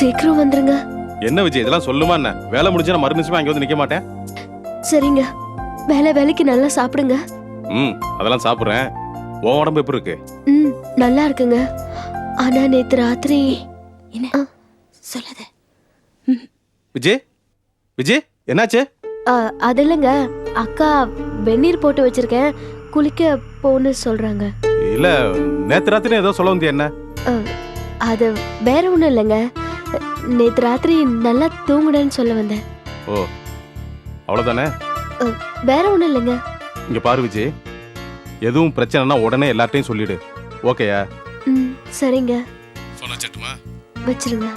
சீக்கிரம் வந்துருங்க. என்ன விஜய் இதெல்லாம் சொல்லுமா என்ன? வேலை முடிஞ்சா நான் மறு நிமிஷமா அங்க வந்து நிக்க மாட்டேன். சரிங்க, வேலைக்கு நல்லா சாப்பிடுங்க. அதெல்லாம் சாப்பிடுறேன். உன் உடம்பு எப்படி இருக்கு? நல்லா இருக்குங்க. ஆனா நேத்து ராத்திரி என்ன சொல்லாத. விஜய் விஜய் என்னாச்சு? அது இல்லைங்க, அக்கா வெந்நீர் போட்டு வச்சிருக்கேன், குளிக்க போன்னு சொல்றாங்க. இல்ல நேத்து ராத்திரி ஏதோ சொல்ல வந்தியா என்ன? அது வேற ஒண்ணும் இல்லைங்க, நேத்து ராத்திரி நல்லா தூங்குனேன்னு சொல்ல வந்தேன். ஓ அவ்வளவுதானே? வேற ஒண்ணும் இல்லைங்க. இங்க பாரு விஜய், எதுவும் பிரச்சனைனா உடனே எல்லார்ட்டையும் சொல்லிடு. ஓகேயா? சரிங்க. போன் வச்சிட்டுமா? வச்சிருங்க.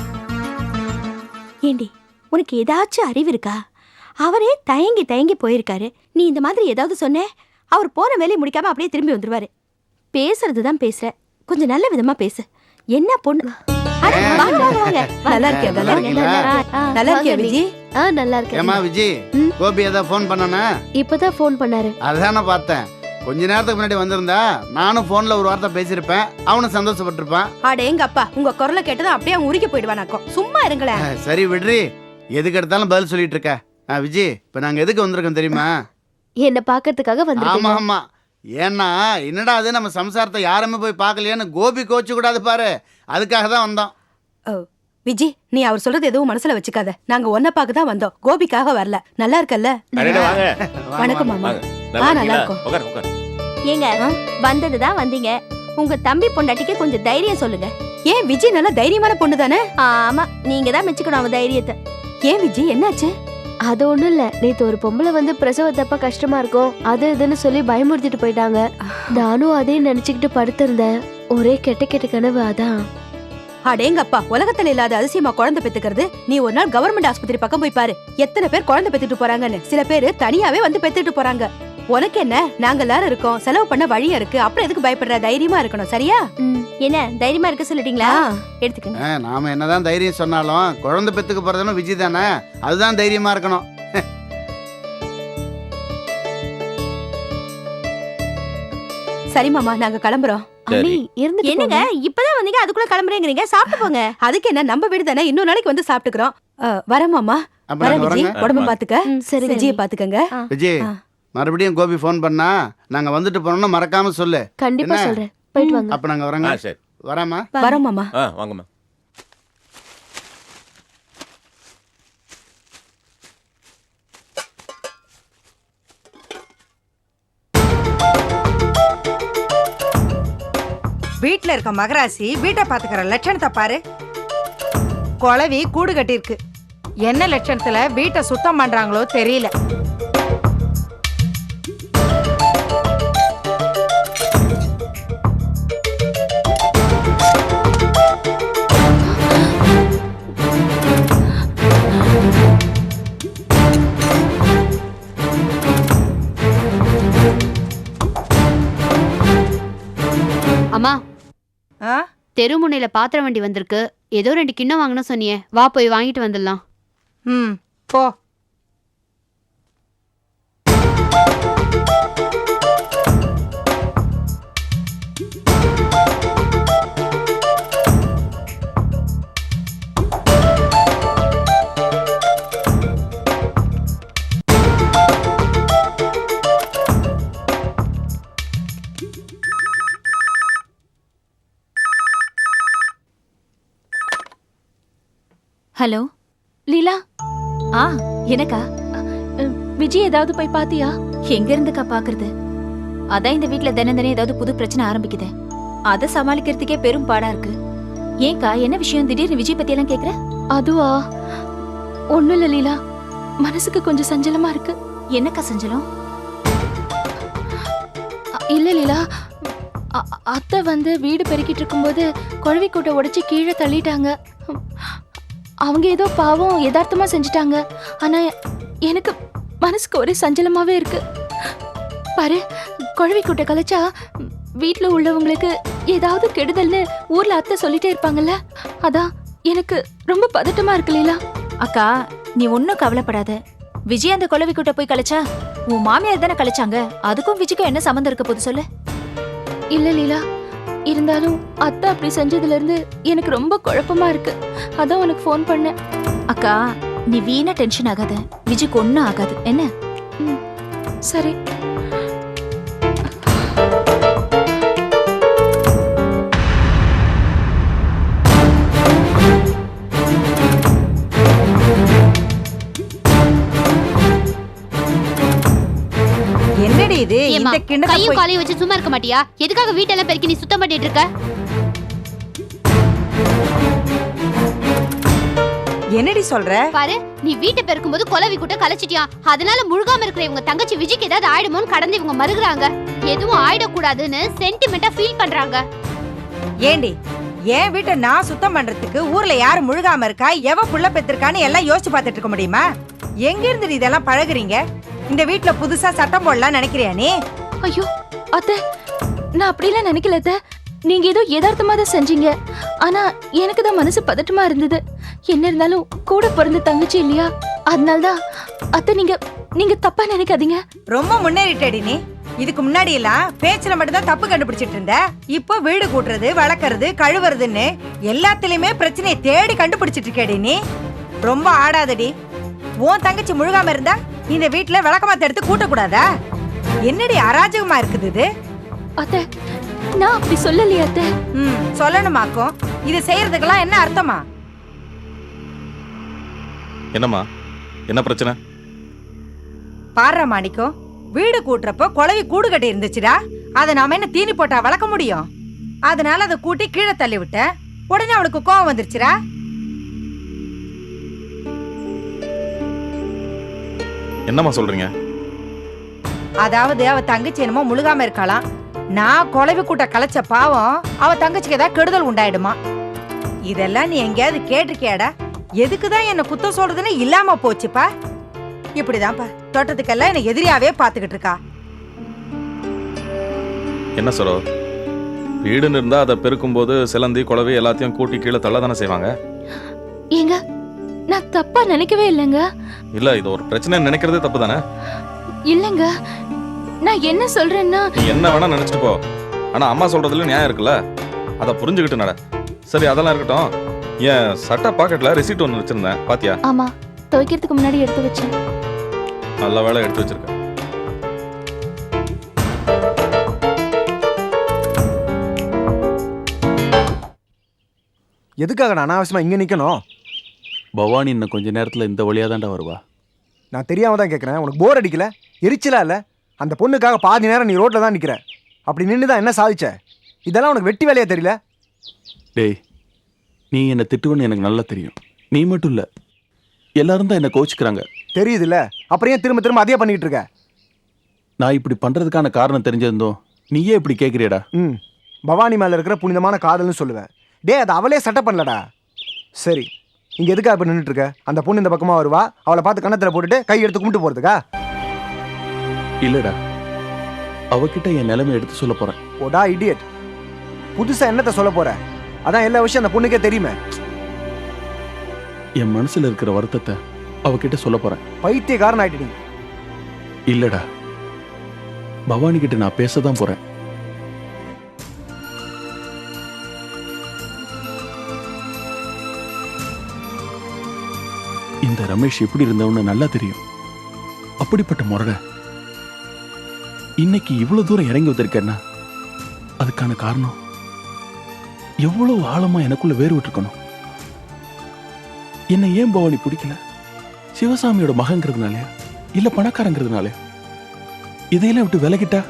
ஏண்டி உனக்கு ஏதாச்சும் அறிவு இருக்கா? அவரே தயங்கி போயிருக்காரு. நீ இந்த மாதிரி ஏதாவது சொன்ன, அவர் போன வேலையை முடிக்காம அப்படியே திரும்பி வந்துருவாரு. பேசுறதுதான் பேசுற, கொஞ்சம் நல்ல விதமா பேசு. என்ன பொண்ணு? நல்லா இருக்கியா? நல்லா இருக்கியா விஜய்? நல்லா இருக்கேன். ஏமா விஜய், கோபி ஏதாவது ஃபோன் பண்ணானே? இப்பதான் ஃபோன் பண்ணாரு. அதானே பார்த்தேன். கொஞ்ச நேரத்துக்கு முன்னாடி வந்திருந்தா நானும் போன்ல ஒரு வார்த்தை பேசியிருப்பேன், அவனும் சந்தோஷப்பட்டிருப்பான். அடேங்க அப்பா, உங்க குரலை கேட்டதும் அப்படியே அவன் உருக்கி போயிடுவானாக்கும். சும்மா இருங்களேன். சரி விடுறி, எதுக்கு எடுத்தாலும் பதில் சொல்லிட்டு இருக்க. விஜய், இப்ப நாங்க எதுக்கு வந்திருக்கோம் தெரியுமா? என்ன பாக்கிறதுக்காக வந்திருக்கீங்க? ஆமா ஆமா. ஏன்னா என்னடா அது, நம்ம சம்சாரத்தை யாருமே போய் பார்க்கலையான்னு கோபி கோச்சு கூடாது பாரு, அதுக்காக தான் வந்தோம். விஜய், நீ அவர் சொல்றது எதுவும் மனசுல வச்சுக்காத. நாங்க ஒன்ன பார்க்க தான் வந்தோம், கோபிக்காக வரல. நல்லா இருக்கல்ல? வணக்கம் மாமா. நல்லா இருக்கும். ஏங்க வந்ததுதான் வந்தீங்க, உங்க தம்பி பொண்டாட்டிக்கு கொஞ்சம் தைரியம் சொல்லுங்க. ஏன் விஜய் நல்ல தைரியமான பொண்ணு தானே? ஆமா, நீங்க தான் மெச்சுக்கணும் அவன் தைரியத்தை. ஏன் விஜய் என்னாச்சு? அது ஒண்ணும் இல்ல, நேத்து ஒரு பொம்பளை வந்து பிரசவத்தப்ப கஷ்டமா இருக்கும் அது இதுன்னு சொல்லி பயமுறுத்திட்டு போயிட்டாங்க. நானும் அதே நினைச்சுக்கிட்டு படுத்திருந்தேன். ஒரே கெட்ட கனவு. அதான். அடேங்கப்பா, உலகத்துல இல்லாத அதிசயமா குழந்தை பெத்துக்கிறது. நீ ஒரு நாள் கவர்மெண்ட் ஆஸ்பத்திரி பக்கம் போய் பாரு, எத்தனை பேர் குழந்தை பெத்துட்டு போறாங்கன்னு. சில பேரு தனியாவே வந்து பெத்துட்டு போறாங்க. உனக்கு என்ன, நாங்க எல்லாரும் இருக்கோம், செலவு பண்ண வழியா இருக்கு. அப்புறம் எதுக்கு பயப்படுற? தைரியமா இருக்கணும், சரியா? என்ன தைரியமா இருக்க சொல்லிட்டீங்களா? எடுத்துக்கங்க. நாம என்னதான் தைரியம் சொன்னாலும் குழந்தை பெத்துக்கு போறதுன்னு விஜய் தானே, அதுதான் தைரியமா இருக்கணும். சரி மாமா, நாங்க கிளம்புறோம். என்னங்க இப்பதான் வந்தீங்க, அதுக்குள்ள கிளம்புறேங்கிறீங்க? சாப்பிட்டு போங்க. அதுக்கு என்ன, நம்ம வீடு தானே, இன்னொரு நாளைக்கு வந்து சாப்பிட்டுக்கிறோம். வர மாமா. வர விஜய், உடம்பு பாத்துக்க. சரி, விஜய பாத்துக்கங்க. விஜய், மறுபடியும் கோபி ஃபோன் பண்ணா நாங்க வந்துட்டு போனோம்னு மறக்காம சொல்லு. கண்டிப்பா சொல்றேன். போயிட்டு வாங்க. அப்ப நாங்க வரோங்க. சரி வராமா? வரோம் மாமா. வாங்கம்மா. வீட்ல இருக்க மகராசி வீட்டை பாத்துக்கிற லட்சணத்தை பாரு. குளவி கூடு கட்டிருக்கு. என்ன லட்சணத்துல வீட்டை சுத்தம் பண்றாங்களோ தெரியல. அம்மா, தெருமுனையில பாத்திர வண்டி வந்திருக்கு. ஏதோ 2 கிண்ணம் வாங்கணும் சொன்னியே, வா போய் வாங்கிட்டு வந்துடலாம். போ. ஹலோ லீலா. எனக்கா? விஜய் ஏதாவது போய் பாத்தியா? எங்க இருந்துக்கா பாக்குறது? அதான் இந்த வீட்ல தினம் ஏதாவது புது பிரச்சனை ஆரம்பிக்குது. அதை சமாளிக்கிறதுக்கே பெரும் பாடா இருக்கு. ஏன்க்கா, என்ன விஷயம்? திடீர்னு விஜய் பத்தி எல்லாம் கேக்குற? அதுவா, ஒண்ணும் இல்ல லீலா, மனசுக்கு கொஞ்சம் சஞ்சலமா இருக்கு. என்னக்கா சஞ்சலம்? இல்ல லீலா, அத்தை வந்து வீடு பெருக்கிட்டு இருக்கும்போது குழவி கூட்டை உடைச்சு கீழே தள்ளிட்டாங்க. அவங்க ஏதோ பாவம் யதார்த்தமா செஞ்சுட்டாங்க. ஆனா எனக்கு மனசுக்கு ஒரே சஞ்சலமாவே இருக்கு. பாரு, குழவி கூட்டை கலைச்சா வீட்டுல உள்ளவங்களுக்கு ஏதாவது கெடுதல்னு ஊர்ல அத்தை சொல்லிட்டே இருப்பாங்கல்ல. அதான் எனக்கு ரொம்ப பதட்டமா இருக்கு லீலா. அக்கா, நீ ஒன்னும் கவலைப்படாத. விஜய் அந்த குழவி கூட்ட போய் கலைச்சா உன் மாமியார் தானே கலைச்சாங்க. அதுக்கும் விஜய்க்கும் என்ன சம்மந்தம் இருக்க போது சொல்லு. இல்ல லீலா, இருந்தாலும் அத்தை அப்படி செஞ்சதுல இருந்து எனக்கு ரொம்ப குழப்பமா இருக்கு. அதான் உனக்கு ஃபோன் பண்ணேன். அக்கா நீ வீணா டென்ஷன் ஆகாத, விஜய்க்கு ஒன்றும் ஆகாது என்ன. சரி. என்னடி இது ஏம்மா, இந்த கிண்ணத்தை கையும் போய் காலையும் வச்சு சும்மா இருக்க மாட்டியா? எதுக்காக வீட்டெல்லாம் பெருக்கி நீ சுத்தம் பண்ணிட்டு இருக்க? என்னடி சொல்ற? பாரு, நீ வீட்டை பெருக்கும்போது குலவி கூட்ட கலைச்சிட்டியா? அதனால முழுகாம இருக்கிற இவங்க தங்கச்சி விஜய்க்கு ஏதாவது ஆயிடுமோன்னு கடந்து இவங்க மறுகுறாங்க. எதுவும் ஆயிடக்கூடாதுன்னு சென்டிமெண்டா ஃபீல் பண்றாங்க. ஏண்டி என் வீட்டை நான் சுத்தம் பண்றதுக்கு ஊர்ல யாரு முழுகாம இருக்கா, எவ புள்ள பெத்திருக்கான்னு எல்லாம் யோசிச்சு பார்த்துட்டு இருக்க முடியுமா? எங்க இருந்து இதெல்லாம் பழகுறீங்க? இந்த வீட்ல புதுசா சட்டம் போடலாம் நினைக்கிறியா நீ? ஐயோ அத்தை, நான் அப்படிலாம் நினைக்கல அத்தை. நீங்க ஏதோ யதார்த்தமா தான் செஞ்சீங்க. ஆனா எனக்கு தான் மனசு பதட்டமா இருந்தது. என்ன இருந்தாலும் கூட பிறந்த தங்கச்சி இல்லையா, அதனாலதான் அத்தை. நீங்க தப்பா நினைக்காதீங்க. ரொம்ப முன்னேறிட்டடி நீ. இதுக்கு முன்னாடி எல்லாம் பேச்சுல மட்டும் தான் தப்பு கண்டுபிடிச்சிட்டு இருந்த. இப்போ வீடு கூட்டுறது, வளர்க்கறது, கழுவுறதுன்னு எல்லாத்துலயுமே பிரச்சனையை தேடி கண்டுபிடிச்சிட்டு இருக்கேடி நீ. ரொம்ப ஆடாதடி. உன் தங்கச்சி முழுகாம இருந்தா இந்த வீட்டுல விளக்கமாத்த எடுத்து கூட்டக்கூடாதா? என்னடி அராஜகமா இருக்குது இது? அத்தை, நான் அப்படி சொல்லலையே அத்தை. சொல்லணுமாக்கும். இது செய்யறதுக்கெல்லாம் என்ன அர்த்தமா? என்னம்மா, என்ன பிரச்சனை? பாடுற மாணிக்கம், வீடு கூட்டுறப்ப குழவி கூடு கட்டி இருந்துச்சுடா. அதை நாம என்ன தீனி போட்டா வளர்க்க முடியும்? அதனால அதை கூட்டி கீழே தள்ளி விட்ட. உடனே அவளுக்கு கோவம் வந்துருச்சுடா. என்னம்மா சொல்றீங்க? அதாவது அவ தங்கச்சி என்னமோ முழுகாம இருக்கலாம். நான் குழவி கூட்ட கலைச்ச பாவம் அவ தங்கச்சிக்கு ஏதாவது கெடுதல் உண்டாயிடுமா? இதெல்லாம் நீ எங்கேயாவது கேட்டிருக்கியாடா? எதுக்குதான் என்ன குத்தம் சொல்றதுன்னு இல்லாம போச்சுப்பா. இப்படிதான்ப்பா தோட்டத்துக்கெல்லாம் என்ன எதிரியாவே பாத்துக்கிட்டு இருக்கா. என்ன சரோ, வீடுன்னு இருந்தா அதை பெருக்கும் போது சிலந்தி குழவி எல்லாத்தையும் கூட்டி கீழே தள்ள தானே செய்வாங்க. ஏங்க, நான் தப்பா நினைக்கவே இல்லைங்க. இல்ல, இது ஒரு பிரச்சனை நினைக்கிறதே தப்பு தானே. இல்லைங்க, நான் என்ன சொல்றேன்னா, நீ என்ன வேணா நினைச்சிட்டு போ, ஆனா அம்மா சொல்றதுல நியாயம் இருக்குல்ல, அதை புரிஞ்சுக்கிட்டு நட. சரி, அதெல்லாம் இருக்கட்டும். என் சட்டை பாக்கெட்ல ரெசிப்ட் ஒன்று வச்சிருந்தேன், பாத்தியா? ஆமா, துவைக்கிறதுக்கு முன்னாடி எடுத்து வச்சேன். நல்ல வேலை எடுத்து வச்சிருக்கேன். எதுக்காக நான் அனாவசியமா இங்க நிக்கணும்? பவானி இன்னும் கொஞ்ச நேரத்துல இந்த வழியா தான்டா வருவா. நான் தெரியாம தான் கேட்கறேன். உனக்கு போர் அடிக்கல, எரிச்சலா இல்ல? அந்த பொண்ணுக்காக பாதி நேரம் நீ ரோட்ல தான் நிக்கிற. அப்படி நின்று தான் என்ன சாதிச்ச? இதெல்லாம் உனக்கு வெட்டி வேலையா தெரியல? டேய், நீ என்ன திட்டுவன்னு எனக்கு நல்லா தெரியும். நீ மட்டும் இல்ல, எல்லாரும் தான் என்ன கோச்சுக்கிறாங்க. தெரியுதுல்ல, அப்புறம் ஏன் திரும்ப திரும்ப அதே பண்ணிட்டு இருக்க? நான் இப்படி பண்றதுக்கான காரணம் தெரிஞ்சிருந்தோம் நீயே இப்படி கேட்குறியடா. பவானி மேல இருக்கிற புனிதமான காதல்னு சொல்லுவேன். டே, அது அவளே சட்டை பண்ணலடா. சரி, இங்க எதுக்கா இப்ப நின்றுட்டு இருக்க? அந்த பொண்ணு இந்த பக்கமா வருவா, அவளை பார்த்து கண்ணத்துல போட்டுட்டு கை எடுத்து கும்பிட்டு போறதுக்கா? இல்லடா, அவகிட்ட என் நிலைமை எடுத்து சொல்ல போறேன். ஓடா இடியட், புதுசா என்னத்த சொல்ல போற? அதான் எல்லா விஷயம் அந்த பொண்ணுக்கே தெரியுமே. என் மனசுல இருக்கிற வருத்தத்தை அவகிட்ட சொல்ல போறேன். பைத்தியக்காரன் ஆயிட்டு. இல்லடா, பவானி கிட்ட நான் பேசதான் போறேன். இந்த ரமேஷ் எப்படி இருந்தவன்னு நல்லா தெரியும். அப்படிப்பட்ட முரட இன்னைக்கு இவ்வளவு தூரம் இறங்கி வந்திருக்கேன்னா அதுக்கான காரணம் எவ்வளவு ஆழமா எனக்குள்ள வேறு விட்டுருக்கணும். என்ன ஏன் பவானி பிடிக்கல? சிவசாமியோட மகங்கிறதுனாலயா, இல்ல பணக்காரங்கிறதுனால? இதையெல்லாம் விட்டு விலகிட்டா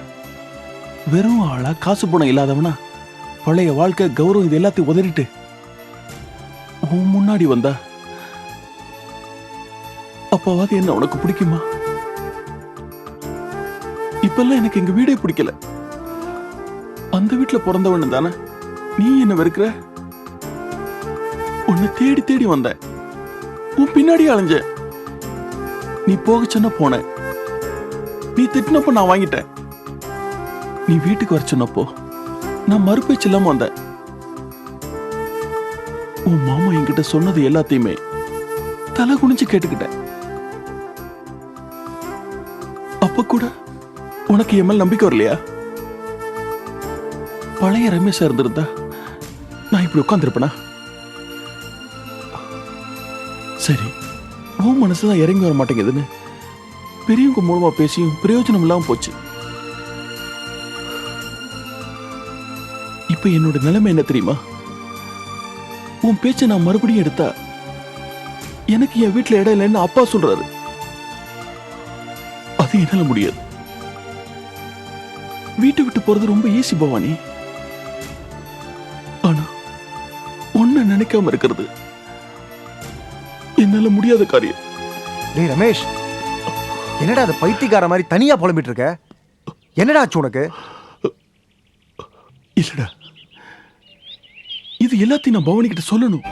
வெறும் ஆளா, காசு பணம் இல்லாதவனா, பழைய வாழ்க்கை, கௌரவம், இது எல்லாத்தையும் உதறிட்டு உன் முன்னாடி வந்தா அப்பாவாது என்ன உனக்கு பிடிக்குமா? இப்பெல்லாம் எனக்கு எங்க வீடே பிடிக்கல. அந்த வீட்டுல பிறந்தவனு தானே நீ என்ன வெறுக்கிற? உன்னை தேடி தேடி வந்த, உன் பின்னாடி அலைஞ்ச. நீ போக சொன்ன போன, நீ திட்டினப்போ நான் வாங்கிட்டேன். நீ வீட்டுக்கு வர சொன்னப்போ நான் மறுபேச்சு இல்லாம வந்தேன். உன் மாமா என்கிட்ட சொன்னது எல்லாத்தையுமே தலை குனிஞ்சு கேட்டுக்கிட்டேன். அப்ப கூட உனக்கு என் மேல் நம்பிக்கை வரலையா? பழைய ரமேஷா இருந்திருந்தா நான் இப்படி உட்காந்துருப்பேனா? சரி, உன் மனசுதான் இறங்கி வர மாட்டேங்குதுன்னு பெரியவங்க மூலமா பேசியும் பிரயோஜனம் இல்லாம போச்சு. இப்ப என்னோட நிலைமை என்ன தெரியுமா? உன் பேச்சை நான் மறுபடியும் எடுத்தா எனக்கு என் வீட்டுல இடம் இல்லைன்னு அப்பா சொல்றாரு. அது என்னால முடியாது. வீட்டை விட்டு போறது ரொம்ப ஈஸி பவானி. ஆனா ஒன்ன நினைக்காம இருக்கிறது என்னால முடியாத காரியம். டேய் ரமேஷ், என்னடா அது பைத்தியக்கார மாதிரி தனியா புலம்பிட்டு இருக்க? என்னடா ஆச்சு உனக்கு? இல்லடா, இது எல்லாத்தையும் நான் பவானி கிட்ட சொல்லணும்.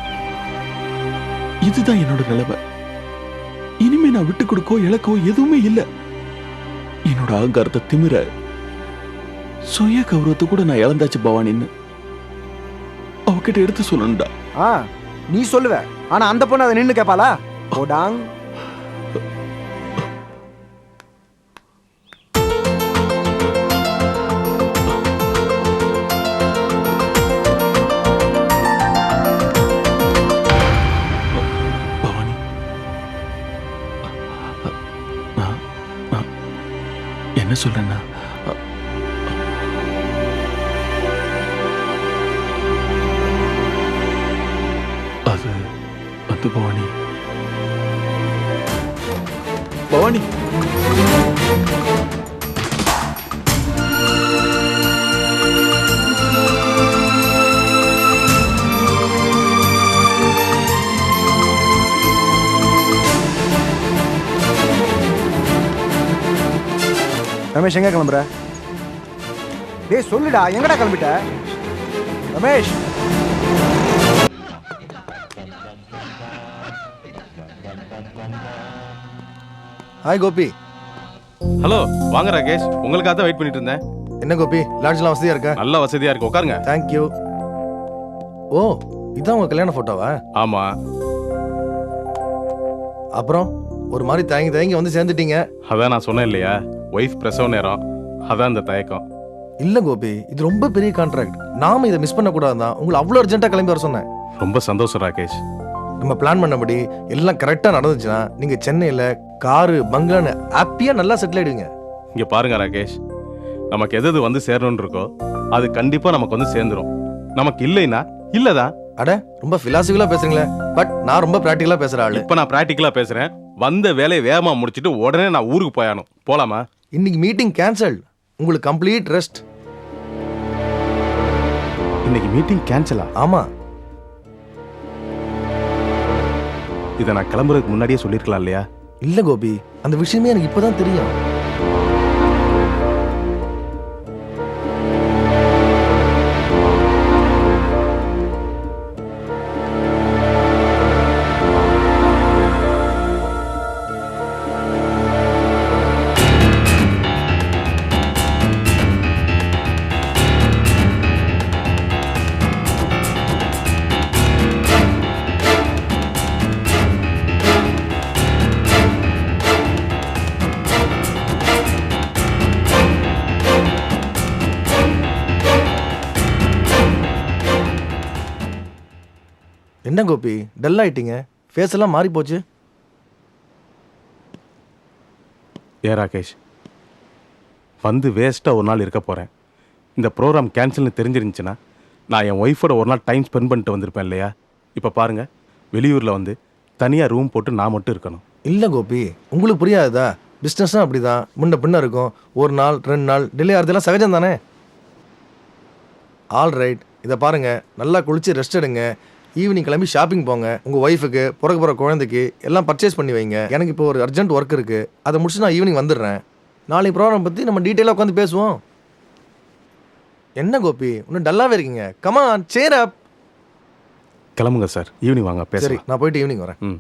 இதுதான் என்னோட நிலைமை. இனிமே நான் விட்டு கொடுக்கோ இழக்கோ எதுவுமே இல்ல. என்னோட அகங்காரத்தை திமிர சுய கௌரவத்தை கூட நான் இழந்தாச்சு பவானின்னு அவகிட்ட எடுத்து சொல்லணும்டா. நீ சொல்லுவ, ஆனா அந்த பொண்ணு அதை நின்னு கேப்பாளா? போடாங். பவானி, நான் என்ன சொல்றேன்னா, அது வந்து பவானி பவானி ரமேஷ் எங்க கிளம்புற? டேய் சொல்லுடா, எங்கடா கிளம்பிட்ட? ரமேஷ், ஹாய் கோபி. ஹலோ, வாங்க ராகேஷ். உங்களுக்காக தான் வெயிட் பண்ணிட்டு இருந்தேன். என்ன கோபி, லாட்ஜ்லாம் வசதியா இருக்கா? நல்ல வசதியா இருக்கு, உட்காருங்க. தேங்க்யூ. ஓ, இதான் உங்க கல்யாண போட்டோவா? ஆமா. அப்புறம் ஒரு மாதிரி தயங்கி தயங்கி வந்து சேர்ந்துட்டீங்க. அதான் நான் சொன்னேன் இல்லையா, ஒய்ஃப் பிரசவ நேரம், அதான் இந்த தயக்கம். இல்ல கோபி, இது ரொம்ப பெரிய கான்ட்ராக்ட். நாம இதை மிஸ் பண்ண கூடாதுதான் உங்களை அவ்வளோ அர்ஜென்ட்டா கிளம்பி வர சொன்னேன். ரொம்ப சந்தோஷம் ராகேஷ். நம்ம பிளான் பண்ணபடி எல்லாம் கரெக்டா நடந்துச்சுன்னா நீங்க சென்னையில காரு பங்களான்னு ஹாப்பியா நல்லா செட்டில் ஆயிடுவீங்க. இங்க பாருங்க ராகேஷ், நமக்கு எது வந்து சேரணும்னு இருக்கோ அது கண்டிப்பா நமக்கு வந்து சேர்ந்துரும். நமக்கு இல்லைன்னா இல்லதான். அட, ரொம்ப பிலாசபிக்கலா பேசுறீங்களே. பட் நான் ரொம்ப பிராக்டிகலா பேசுற ஆளு. இப்ப நான் பிராக்டிகலா பேசுறேன். வந்த வேலையை வேகமா முடிச்சிட்டு உடனே நான் ஊருக்கு போயானும். போலாமா? இன்னைக்கு மீட்டிங் கேன்சல். உங்களுக்கு கம்ப்ளீட் ரெஸ்ட். இன்னைக்கு மீட்டிங் கேன்சலா? ஆமா. இதை நான் கிளம்புறதுக்கு முன்னாடியே சொல்லிருக்கலாம் இல்லையா? இல்ல கோபி, அந்த விஷயமே எனக்கு இப்பதான் தெரியும். என்ன கோபி, டல் ஆயிட்டீங்க? ஃபேஸ் எல்லாம் மாறி போச்சு. ஏ ராகேஷ், வந்து வேஸ்ட்டாக ஒரு நாள் இருக்க போகிறேன். இந்த ப்ரோக்ராம் கேன்சல்னு தெரிஞ்சிருந்துச்சுன்னா நான் என் ஒய்ஃபோட ஒரு நாள் டைம் ஸ்பெண்ட் பண்ணிட்டு வந்திருப்பேன் இல்லையா? இப்போ பாருங்கள், வெளியூரில் வந்து தனியாக ரூம் போட்டு நான் மட்டும் இருக்கணும். இல்லை கோபி, உங்களுக்கு புரியாததா? பிஸ்னஸ்னால் அப்படி தான், முன்ன பின்ன இருக்கும். ஒரு நாள் 2 நாள் டிலே ஆகிறதுலாம் சகஜம் தானே. ஆல் ரைட், இதை பாருங்கள், நல்லா குளிச்சு ரெஸ்ட் எடுங்க. ஈவினிங் கிளம்பி ஷாப்பிங் போங்க. உங்கள் ஒய்ஃபுக்கு, பிறக்க போகிற குழந்தைக்கு எல்லாம் பர்ச்சேஸ் பண்ணி வைங்க. எனக்கு இப்போ ஒரு அர்ஜென்ட் ஒர்க் இருக்குது, அதை முடிச்சு நான் ஈவினிங் வந்துடுறேன். நாளைக்கு ப்ரோக்ராம் பற்றி நம்ம டீட்டெயிலாக உட்காந்து பேசுவோம். என்ன கோபி, இன்னும் டல்லாகவே இருக்கீங்க? கமான், சேர் அப். கிளம்புங்க சார், ஈவினிங் வாங்க பேச. சரி, நான் போயிட்டு ஈவினிங் வரேன். ம்.